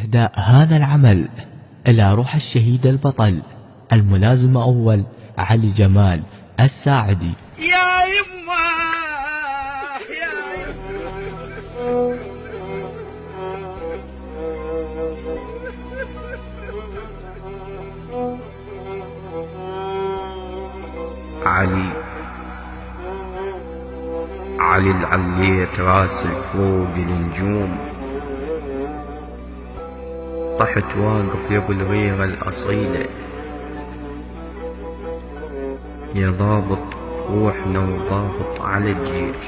إهداء هذا العمل إلى روح الشهيد البطل الملازم أول علي جمال الساعدي. يا يما يا علي العليت راس الفوق النجوم، طحت واقف يا ابو الغيرة الأصيلة، يا ضابط روحنا وضابط على الجيش.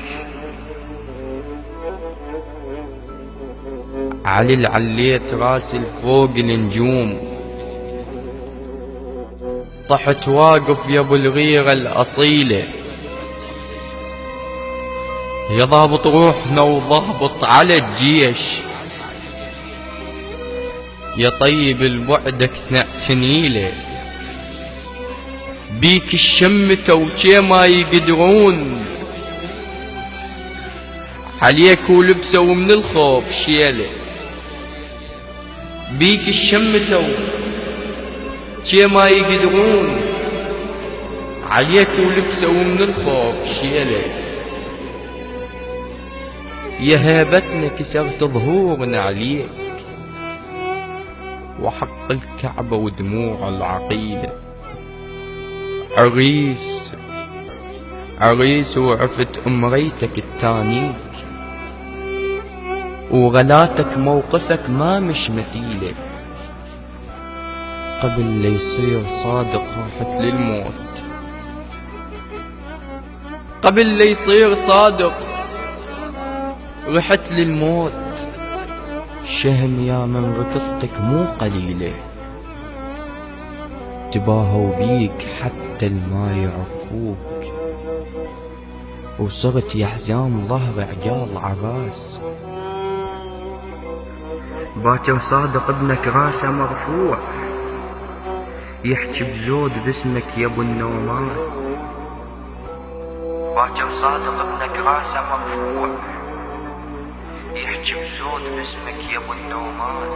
علي العليت راس الفوق النجوم، طحت واقف يا ابو الغيرة الأصيلة، يا ضابط روحنا وضابط على الجيش. يا طيب البعدك نعتنيله، بيك الشمتة وشي ما يقدرون، عليك ولبسه ومن الخوف شيله. بيك الشمتة وشي ما يقدرون، عليك ولبسه ومن الخوف شيله. يا هيبتنا كسرت ظهورنا عليك، وحق الكعبة ودموع العقيلة. عريس وعفت أمريتك التانيك، وغلاتك موقفك ما مش مثيله. قبل ليصير صادق راحت للموت، قبل ليصير صادق رحت للموت. شهم يا من ركضتك مو قليلة، تباهوا بيك حتى الما يعرفوك، وصرت يا حزام ظهر عقال عراس. باكر صادق ابنك راسه مرفوع، يحكي بزود باسمك يا ابو النوماس. باكر صادق ابنك راسه مرفوع، يحكي بزود باسمك يا ابو النوماس.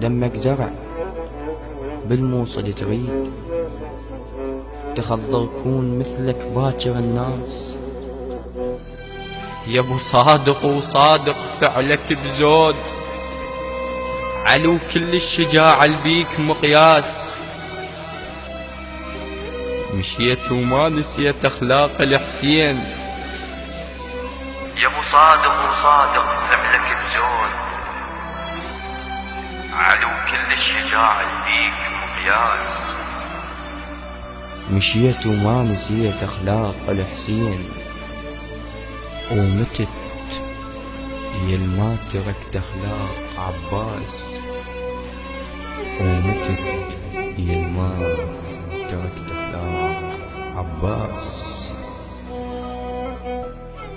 دمك زرع بالموصل تريد، تخضر كون مثلك باكر الناس. يا ابو صادق وصادق فعلك بزود، علو كل الشجاعة البيك مقياس. مشيت وما نسيت اخلاق الحسين، يا ابو صادق وصادق فعلك بزود، علو كل الشجاعة البيك مقياس. مشيت وما نسيت اخلاق الحسين، ومتت يلما تركت اخلاق عباس. ومتت يلما تركت اخلاق عباس.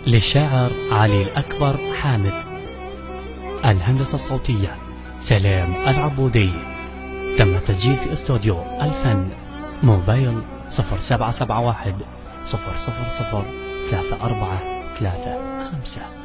للشاعر علي الأكبر حامد. الهندسة الصوتية سلام العبودي. تم التسجيل في استوديو الفن. موبايل 0771 000 3435.